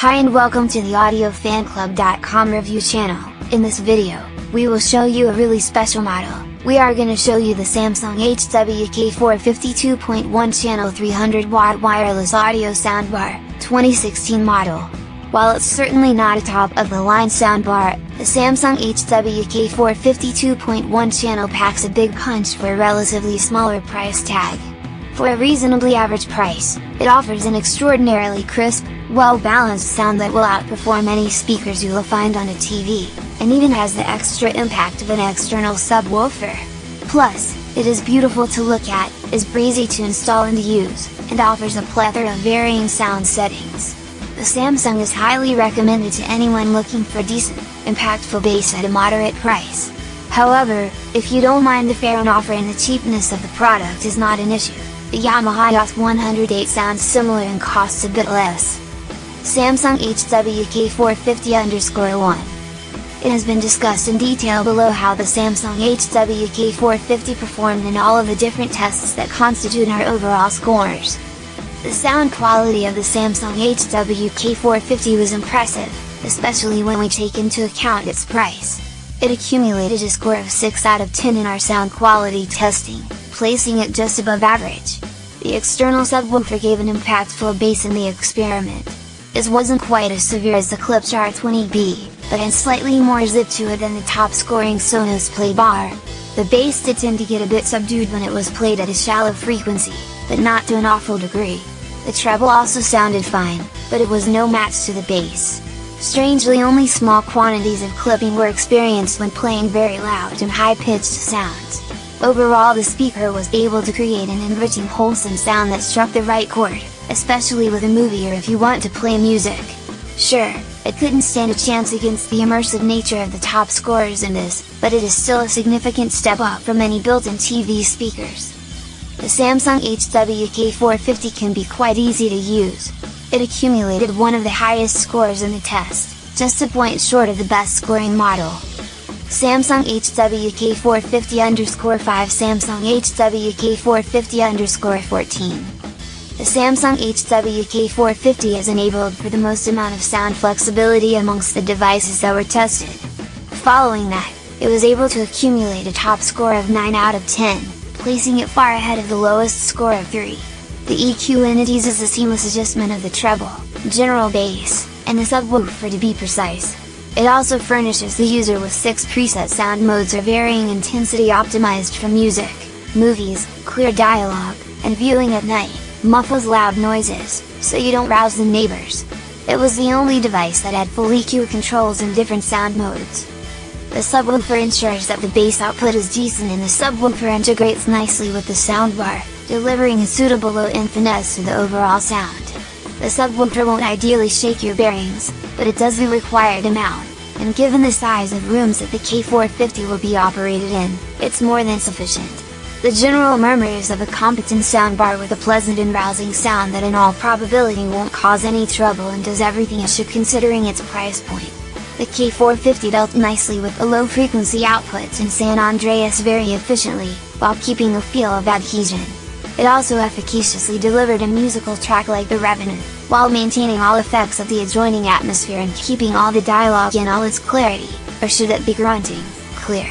Hi and welcome to the audiofanclub.com review channel. In this video, we will show you a really special model. We are going to show you the Samsung HW-K450 2.1 channel 300 watt wireless audio soundbar, 2016 model. While it's certainly not a top of the line soundbar, the Samsung HW-K450 2.1 channel packs a big punch for a relatively smaller price tag. For a reasonably average price, it offers an extraordinarily crisp, well-balanced sound that will outperform any speakers you will find on a TV, and even has the extra impact of an external subwoofer. Plus, it is beautiful to look at, is breezy to install and use, and offers a plethora of varying sound settings. The Samsung is highly recommended to anyone looking for decent, impactful bass at a moderate price. However, if you don't mind the fare and offer and the cheapness of the product is not an issue, the Yamaha YAS-108 sounds similar and costs a bit less. Samsung HW-K450 1. It has been discussed in detail below how the Samsung HW-K450 performed in all of the different tests that constitute our overall scores. The sound quality of the Samsung HW-K450 was impressive, especially when we take into account its price. It accumulated a score of 6 out of 10 in our sound quality testing, placing it just above average. The external subwoofer gave an impactful bass in the experiment. It wasn't quite as severe as the Clip R20B, but had slightly more zip to it than the top-scoring Sonos Playbar. The bass did tend to get a bit subdued when it was played at a shallow frequency, but not to an awful degree. The treble also sounded fine, but it was no match to the bass. Strangely, only small quantities of clipping were experienced when playing very loud and high-pitched sounds. Overall, the speaker was able to create an enriching, wholesome sound that struck the right chord, especially with a movie or if you want to play music. Sure, it couldn't stand a chance against the immersive nature of the top scorers in this, but it is still a significant step up from any built-in TV speakers. The Samsung HW-K450 can be quite easy to use. It accumulated one of the highest scores in the test, just a point short of the best scoring model. Samsung HW-K450 5 Samsung HW-K450 14. The Samsung HW-K450 is enabled for the most amount of sound flexibility amongst the devices that were tested. Following that, it was able to accumulate a top score of 9 out of 10, placing it far ahead of the lowest score of 3. The EQ in it uses a seamless adjustment of the treble, general bass, and the subwoofer to be precise. It also furnishes the user with 6 preset sound modes of varying intensity optimized for music, movies, clear dialogue, and viewing at night. Muffles loud noises, so you don't rouse the neighbors. It was the only device that had full EQ controls in different sound modes. The subwoofer ensures that the bass output is decent and the subwoofer integrates nicely with the soundbar, delivering a suitable low-end finesse to the overall sound. The subwoofer won't ideally shake your bearings, but it does the required amount, and given the size of rooms that the K450 will be operated in, it's more than sufficient. The general murmur is of a competent soundbar with a pleasant and rousing sound that in all probability won't cause any trouble and does everything it should considering its price point. The K450 dealt nicely with the low frequency outputs in San Andreas very efficiently, while keeping a feel of adhesion. It also efficaciously delivered a musical track like The Revenant, while maintaining all effects of the adjoining atmosphere and keeping all the dialogue in all its clarity, or should it be grunting, clear.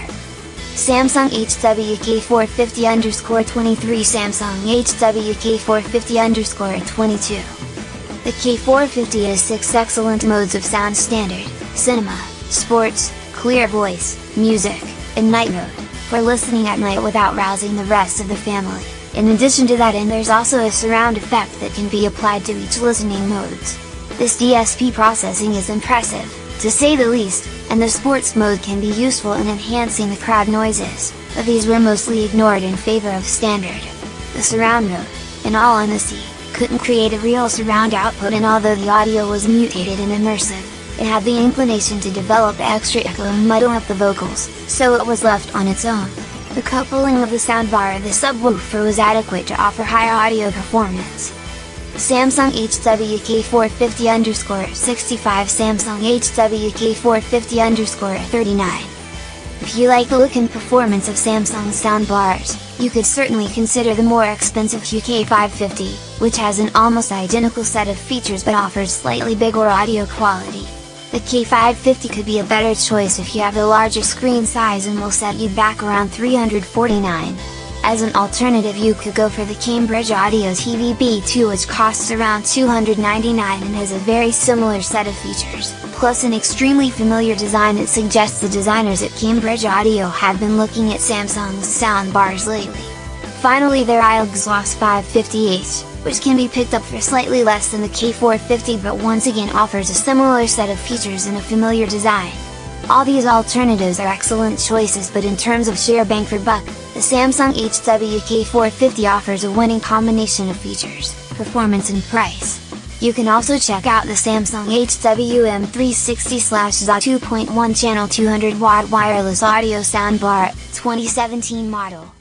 Samsung HW-K450 23 Samsung HW-K450 22. The K450 has 6 excellent modes of sound standard, cinema, sports, clear voice, music, and night mode, for listening at night without rousing the rest of the family. In addition to that, there's also a surround effect that can be applied to each listening modes. This DSP processing is impressive, to say the least, and the sports mode can be useful in enhancing the crowd noises, but these were mostly ignored in favor of standard. The surround mode, in all honesty, couldn't create a real surround output, and although the audio was mutated and immersive, it had the inclination to develop extra echo and muddle up the vocals, so it was left on its own. The coupling of the soundbar and the subwoofer was adequate to offer high audio performance. Samsung HW-K450 65 Samsung HW-K450 39. If you like the look and performance of Samsung's soundbars, you could certainly consider the more expensive HW-K450, which has an almost identical set of features but offers slightly bigger audio quality. The K450 could be a better choice if you have a larger screen size and will set you back around $349. As an alternative, you could go for the Cambridge Audio's HW-B2, which costs around $299 and has a very similar set of features, plus an extremely familiar design that suggests the designers at Cambridge Audio have been looking at Samsung's soundbars lately. Finally, there is YAS-550H, which can be picked up for slightly less than the K450 but once again offers a similar set of features and a familiar design. All these alternatives are excellent choices, but in terms of sheer bang for buck, the Samsung HW-K450 offers a winning combination of features, performance and price. You can also check out the Samsung HW-M360/2.1 channel 200-watt wireless audio soundbar, 2017 model.